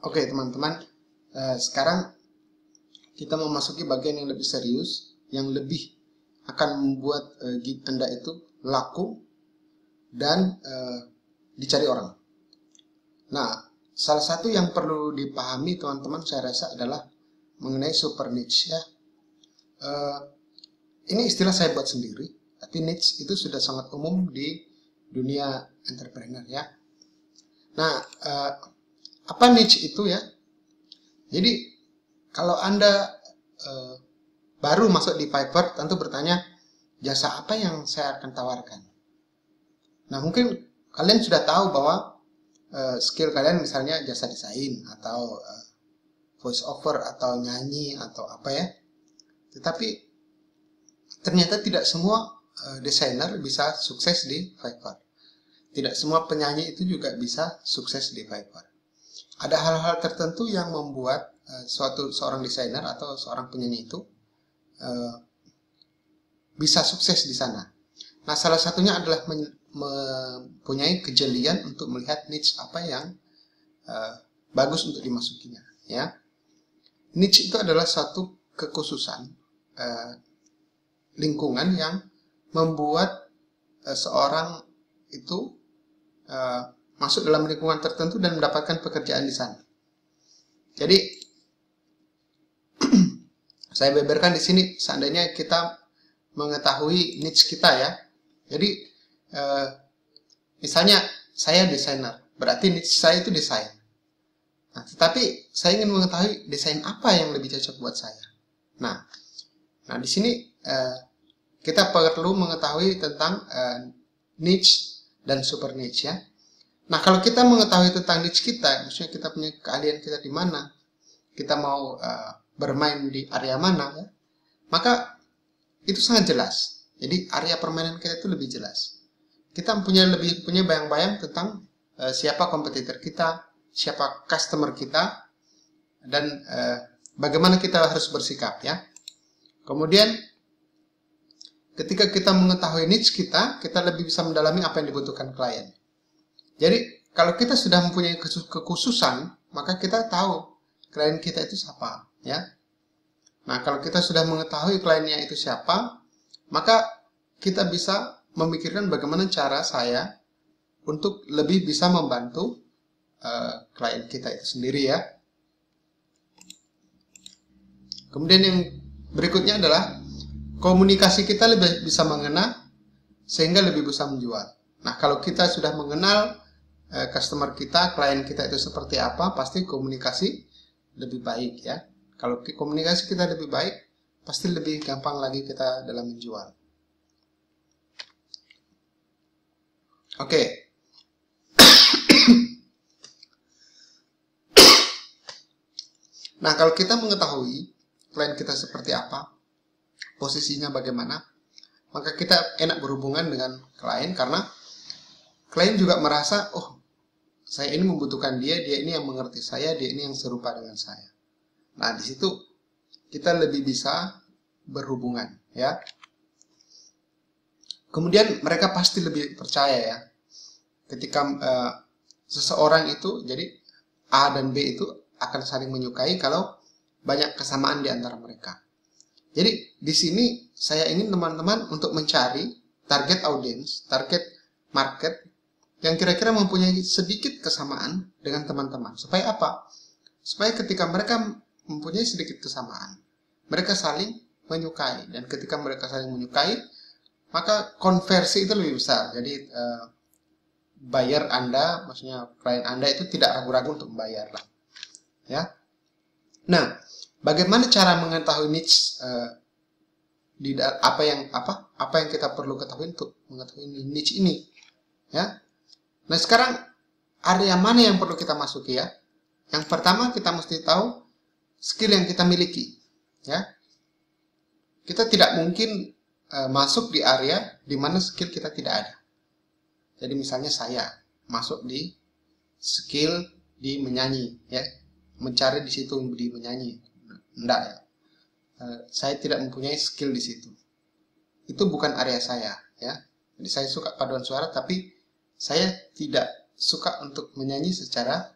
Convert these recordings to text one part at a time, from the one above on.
Oke teman-teman, sekarang kita memasuki bagian yang lebih serius, yang lebih akan membuat gig Anda itu laku dan dicari orang. Nah, salah satu yang perlu dipahami teman-teman saya rasa adalah mengenai super niche ya. Ini istilah saya buat sendiri, tapi niche itu sudah sangat umum di dunia entrepreneur ya. Nah, apa niche itu ya? Jadi kalau Anda baru masuk di Fiverr, tentu bertanya, jasa apa yang saya akan tawarkan? Nah, mungkin kalian sudah tahu bahwa skill kalian misalnya jasa desain, atau voice over, atau nyanyi, atau apa ya. Tetapi ternyata tidak semua desainer bisa sukses di Fiverr. Tidak semua penyanyi itu juga bisa sukses di Fiverr. Ada hal-hal tertentu yang membuat seorang desainer atau seorang penyanyi itu bisa sukses di sana. Nah, salah satunya adalah mempunyai kejelian untuk melihat niche apa yang bagus untuk dimasukinya. Ya, niche itu adalah suatu kekhususan lingkungan yang membuat seorang itu masuk dalam lingkungan tertentu dan mendapatkan pekerjaan di sana. Jadi saya beberkan di sini, seandainya kita mengetahui niche kita ya. Jadi misalnya saya desainer, berarti niche saya itu desain. Nah, tetapi saya ingin mengetahui desain apa yang lebih cocok buat saya. Nah di sini kita perlu mengetahui tentang niche dan super niche ya. Nah, kalau kita mengetahui tentang niche kita, maksudnya kita punya keahlian kita di mana, kita mau bermain di area mana, ya, maka itu sangat jelas. Jadi area permainan kita itu lebih jelas. Kita punya bayang-bayang tentang siapa kompetitor kita, siapa customer kita, dan bagaimana kita harus bersikap ya. Kemudian ketika kita mengetahui niche kita lebih bisa mendalami apa yang dibutuhkan klien. Jadi kalau kita sudah mempunyai kekhususan, maka kita tahu klien kita itu siapa ya. Nah, kalau kita sudah mengetahui kliennya itu siapa, maka kita bisa memikirkan bagaimana cara saya untuk lebih bisa membantu klien kita itu sendiri ya. Kemudian yang berikutnya adalah komunikasi kita lebih bisa mengena sehingga lebih bisa menjual. Nah, kalau kita sudah mengenal customer kita, klien kita itu seperti apa, pasti komunikasi lebih baik ya. Kalau komunikasi kita lebih baik, pasti lebih gampang lagi kita dalam menjual. Oke. Nah, kalau kita mengetahui klien kita seperti apa, posisinya bagaimana, maka kita enak berhubungan dengan klien karena klien juga merasa, oh, saya ini membutuhkan dia ini yang mengerti saya, dia ini yang serupa dengan saya. Nah, di situ kita lebih bisa berhubungan, ya. Kemudian mereka pasti lebih percaya ya, ketika seseorang itu, jadi A dan B itu akan saling menyukai kalau banyak kesamaan di antara mereka. Jadi di sini saya ingin teman-teman untuk mencari target audience, target market yang kira-kira mempunyai sedikit kesamaan dengan teman-teman. Supaya apa? Supaya ketika mereka mempunyai sedikit kesamaan, mereka saling menyukai. Dan ketika mereka saling menyukai, maka konversi itu lebih besar. Jadi buyer Anda, maksudnya klien Anda itu tidak ragu-ragu untuk membayar lah. Ya. Nah, bagaimana cara mengetahui niche apa yang kita perlu ketahui untuk mengetahui niche ini? Ya. Nah, sekarang area mana yang perlu kita masuki ya? Yang pertama kita mesti tahu skill yang kita miliki, ya. Kita tidak mungkin masuk di area di mana skill kita tidak ada. Jadi misalnya saya masuk di skill di menyanyi, ya, mencari di situ di menyanyi, enggak ya. Saya tidak mempunyai skill di situ. Itu bukan area saya, ya. Jadi saya suka paduan suara, tapi saya tidak suka untuk menyanyi secara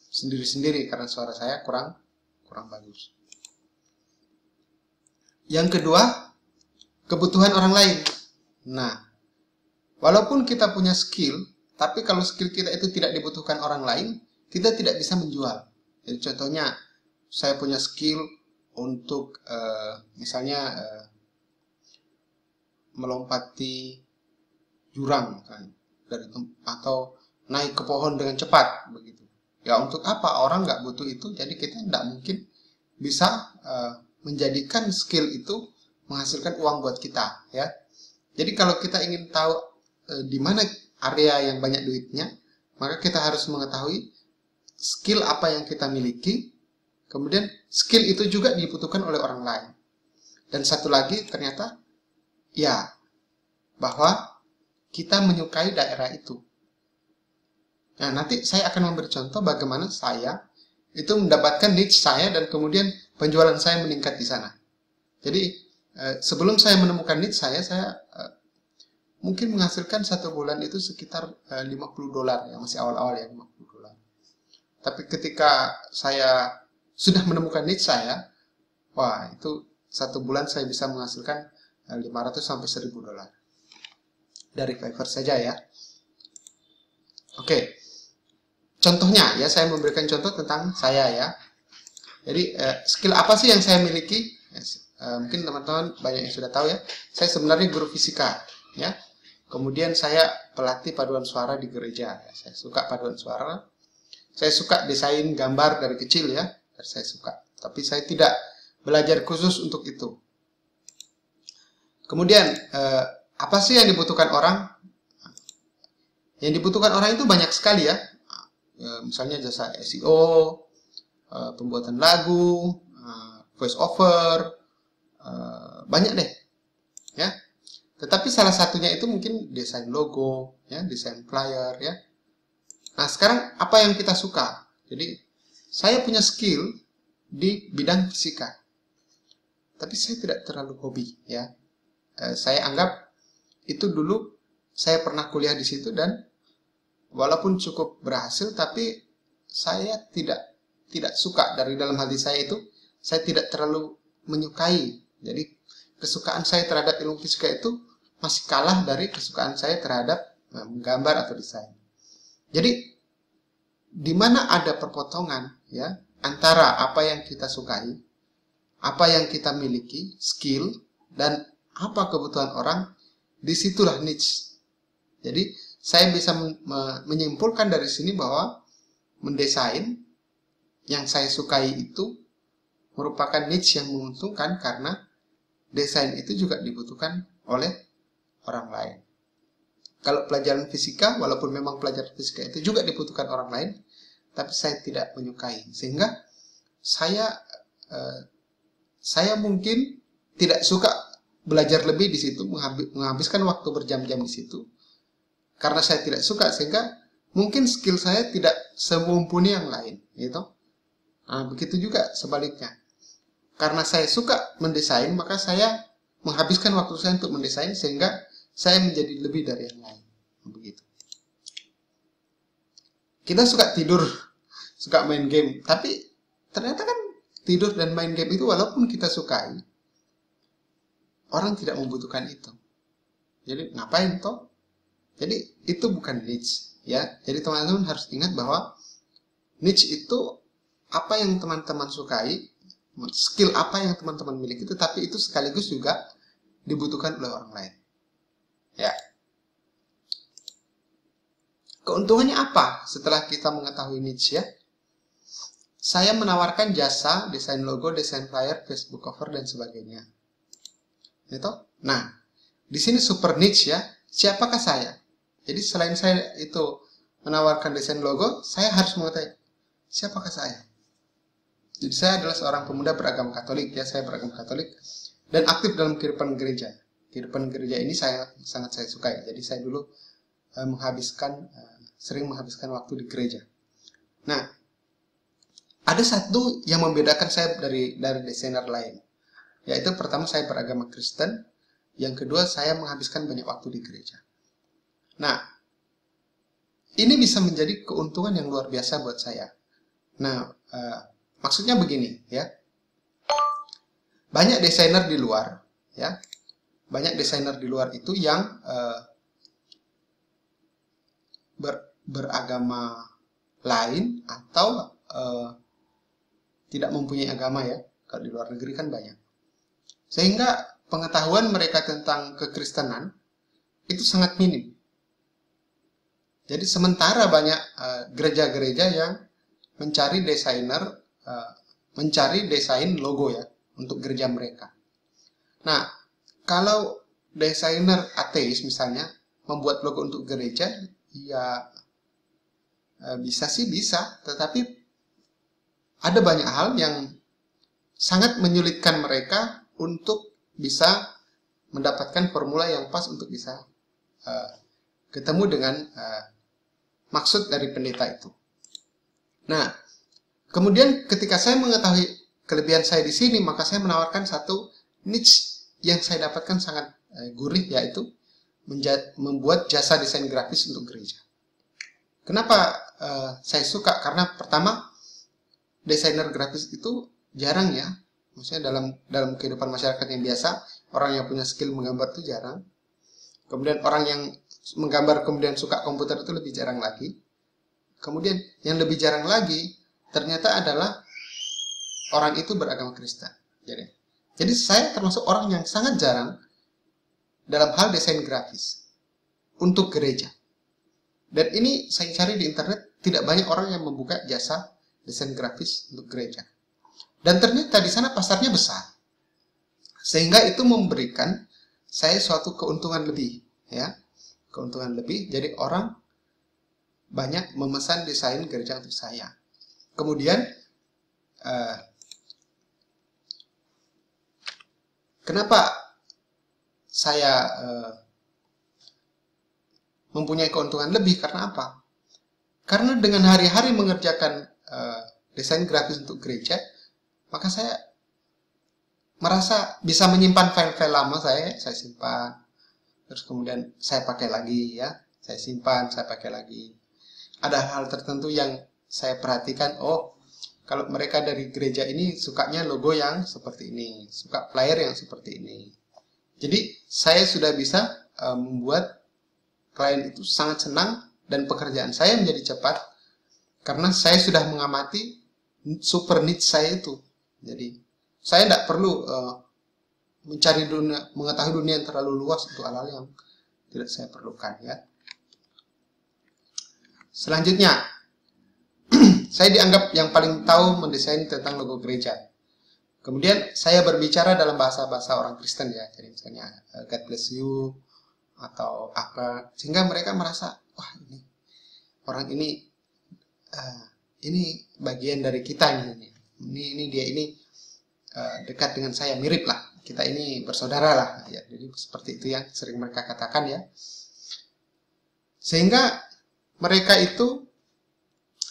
sendiri-sendiri karena suara saya kurang bagus. Yang kedua, kebutuhan orang lain. Nah, walaupun kita punya skill, tapi kalau skill kita itu tidak dibutuhkan orang lain, kita tidak bisa menjual. Jadi contohnya, saya punya skill untuk misalnya melompati jurang kan, atau naik ke pohon dengan cepat begitu. Ya untuk apa? Orang nggak butuh itu, jadi kita tidak mungkin bisa menjadikan skill itu menghasilkan uang buat kita, ya. Jadi kalau kita ingin tahu di mana area yang banyak duitnya, maka kita harus mengetahui skill apa yang kita miliki. Kemudian skill itu juga dibutuhkan oleh orang lain. Dan satu lagi ternyata, ya, bahwa kita menyukai daerah itu. Nah, nanti saya akan memberi contoh bagaimana saya itu mendapatkan niche saya dan kemudian penjualan saya meningkat di sana. Jadi, sebelum saya menemukan niche saya mungkin menghasilkan satu bulan itu sekitar $50, ya, masih awal-awal ya, $50. Tapi ketika saya sudah menemukan niche saya, wah, itu satu bulan saya bisa menghasilkan $500 sampai $1000 dari Fiverr saja, ya. Oke, contohnya ya, saya memberikan contoh tentang saya, ya. Jadi skill apa sih yang saya miliki? Mungkin teman-teman banyak yang sudah tahu, ya. Saya sebenarnya guru fisika, ya. Kemudian saya pelatih paduan suara di gereja. Saya suka paduan suara. Saya suka desain gambar dari kecil, ya. Saya suka. Tapi saya tidak belajar khusus untuk itu. Kemudian apa sih yang dibutuhkan orang? Yang dibutuhkan orang itu banyak sekali, ya. Misalnya jasa SEO, pembuatan lagu, voice over, banyak deh, ya. Tetapi salah satunya itu mungkin desain logo, ya, desain flyer, ya. Nah, sekarang apa yang kita suka? Jadi saya punya skill di bidang fisika, tapi saya tidak terlalu hobi, ya. Saya anggap itu dulu saya pernah kuliah di situ dan walaupun cukup berhasil, tapi saya tidak suka. Dari dalam hati saya itu, saya tidak terlalu menyukai. Jadi kesukaan saya terhadap ilmu fisika itu masih kalah dari kesukaan saya terhadap menggambar atau desain. Jadi di mana ada perpotongan, ya, antara apa yang kita sukai, apa yang kita miliki, skill, dan apa kebutuhan orang, disitulah niche. Jadi saya bisa menyimpulkan dari sini bahwa mendesain yang saya sukai itu merupakan niche yang menguntungkan karena desain itu juga dibutuhkan oleh orang lain. Kalau pelajaran fisika, walaupun memang pelajaran fisika itu juga dibutuhkan orang lain, tapi saya tidak menyukai. Sehingga saya mungkin tidak suka belajar lebih di situ, menghabiskan waktu berjam-jam di situ. Karena saya tidak suka, sehingga mungkin skill saya tidak semumpuni yang lain, gitu. Nah, begitu juga sebaliknya. Karena saya suka mendesain, maka saya menghabiskan waktu saya untuk mendesain, sehingga saya menjadi lebih dari yang lain. Begitu. Kita suka tidur, suka main game, tapi ternyata kan tidur dan main game itu walaupun kita sukai, orang tidak membutuhkan itu. Jadi ngapain toh? Jadi itu bukan niche, ya. Jadi teman-teman harus ingat bahwa niche itu apa yang teman-teman sukai, skill apa yang teman-teman miliki, tetapi itu sekaligus juga dibutuhkan oleh orang lain. Ya. Keuntungannya apa setelah kita mengetahui niche, ya? Saya menawarkan jasa desain logo, desain flyer, Facebook cover, dan sebagainya. Gitu? Nah, di sini super niche, ya. Siapakah saya? Jadi selain saya itu menawarkan desain logo, saya harus mengetahui siapakah saya. Jadi saya adalah seorang pemuda beragama Katolik, ya. Saya beragama Katolik dan aktif dalam kehidupan gereja. Kehidupan gereja ini sangat saya sukai. Jadi saya dulu sering menghabiskan waktu di gereja. Nah, ada satu yang membedakan saya dari desainer lain, yaitu pertama saya beragama Kristen, yang kedua saya menghabiskan banyak waktu di gereja. Nah, ini bisa menjadi keuntungan yang luar biasa buat saya. Nah, maksudnya begini ya. Banyak desainer di luar ya. Banyak desainer di luar itu yang beragama lain atau tidak mempunyai agama ya. Kalau di luar negeri kan banyak. Sehingga pengetahuan mereka tentang kekristenan itu sangat minim. Jadi sementara banyak gereja-gereja yang mencari desainer, mencari desain logo ya untuk gereja mereka. Nah, kalau desainer ateis misalnya membuat logo untuk gereja, ya bisa sih bisa, tetapi ada banyak hal yang sangat menyulitkan mereka untuk bisa mendapatkan formula yang pas untuk bisa ketemu dengan maksud dari pendeta itu. Nah, kemudian ketika saya mengetahui kelebihan saya di sini, maka saya menawarkan satu niche yang saya dapatkan sangat gurih, yaitu membuat jasa desain grafis untuk gereja. Kenapa saya suka? Karena pertama, desainer grafis itu jarang ya. Maksudnya dalam kehidupan masyarakat yang biasa, orang yang punya skill menggambar itu jarang. Kemudian orang yang menggambar kemudian suka komputer itu lebih jarang lagi. Kemudian yang lebih jarang lagi ternyata adalah orang itu beragama Kristen. Jadi saya termasuk orang yang sangat jarang dalam hal desain grafis untuk gereja. Dan ini saya cari di internet, tidak banyak orang yang membuka jasa desain grafis untuk gereja. Dan ternyata di sana pasarnya besar. Sehingga itu memberikan saya suatu keuntungan lebih, ya. Keuntungan lebih, jadi orang banyak memesan desain gereja untuk saya. Kemudian kenapa saya mempunyai keuntungan lebih? Karena apa? Karena dengan hari-hari mengerjakan desain grafis untuk gereja, maka saya merasa bisa menyimpan file-file lama saya simpan. Terus kemudian saya pakai lagi ya, saya simpan, saya pakai lagi. Ada hal tertentu yang saya perhatikan, oh kalau mereka dari gereja ini sukanya logo yang seperti ini, suka flyer yang seperti ini. Jadi saya sudah bisa membuat klien itu sangat senang dan pekerjaan saya menjadi cepat karena saya sudah mengamati super niche saya itu. Jadi saya tidak perlu mencari dunia, mengetahui dunia yang terlalu luas untuk hal-hal yang tidak saya perlukan ya. Selanjutnya, saya dianggap yang paling tahu mendesain tentang logo gereja. Kemudian saya berbicara dalam bahasa-bahasa orang Kristen ya, jadi misalnya God bless you atau apa, sehingga mereka merasa wah orang ini bagian dari kita ini dia ini dekat dengan saya, mirip lah, kita ini bersaudara lah ya. Jadi seperti itu yang sering mereka katakan ya, sehingga mereka itu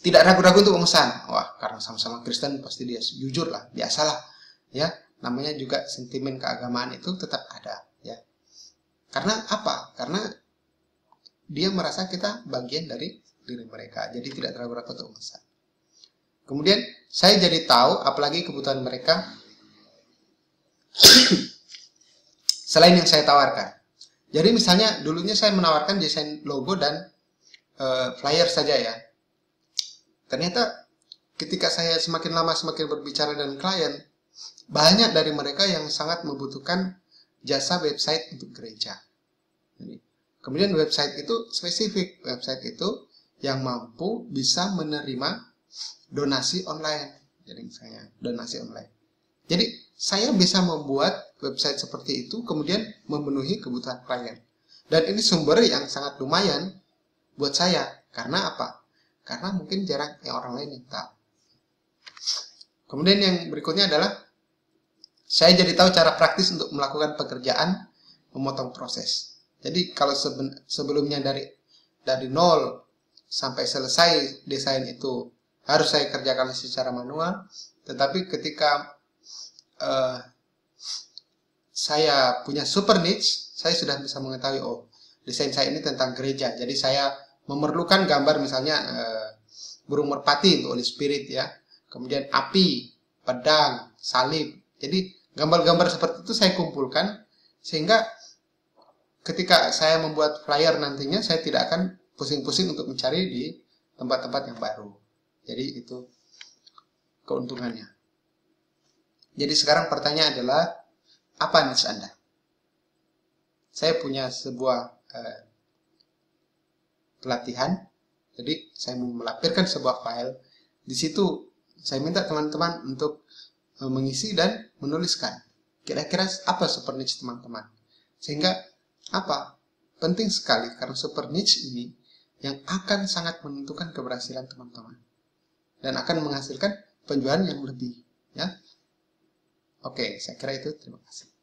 tidak ragu-ragu untuk memesan. Wah, karena sama-sama Kristen pasti dia jujur lah, biasalah ya, namanya juga sentimen keagamaan itu tetap ada ya. Karena apa? Karena dia merasa kita bagian dari diri mereka, jadi tidak ragu-ragu untuk memesan. Kemudian saya jadi tahu apalagi kebutuhan mereka selain yang saya tawarkan. Jadi misalnya dulunya saya menawarkan desain logo dan flyer saja ya. Ternyata ketika saya semakin lama semakin berbicara dengan klien, banyak dari mereka yang sangat membutuhkan jasa website untuk gereja. Kemudian website itu spesifik, website itu yang mampu bisa menerima donasi online. Jadi misalnya donasi online. Jadi saya bisa membuat website seperti itu kemudian memenuhi kebutuhan klien. Dan ini sumber yang sangat lumayan buat saya. Karena apa? Karena mungkin jarang yang orang lain yang tahu. Kemudian yang berikutnya adalah saya jadi tahu cara praktis untuk melakukan pekerjaan memotong proses. Jadi kalau sebelumnya dari nol sampai selesai desain itu harus saya kerjakan secara manual, tetapi ketika saya punya super niche, saya sudah bisa mengetahui desain saya ini tentang gereja. Jadi saya memerlukan gambar misalnya burung merpati untuk Holy Spirit ya. Kemudian api, pedang, salib. Jadi gambar-gambar seperti itu saya kumpulkan sehingga ketika saya membuat flyer nantinya saya tidak akan pusing-pusing untuk mencari di tempat-tempat yang baru. Jadi itu keuntungannya. Jadi sekarang pertanyaan adalah apa niche Anda? Saya punya sebuah pelatihan. Jadi saya mau melampirkan sebuah file. Di situ saya minta teman-teman untuk mengisi dan menuliskan kira-kira apa super niche teman-teman. Sehingga apa? Penting sekali karena super niche ini yang akan sangat menentukan keberhasilan teman-teman dan akan menghasilkan penjualan yang lebih ya. Oke, saya kira itu. Terima kasih.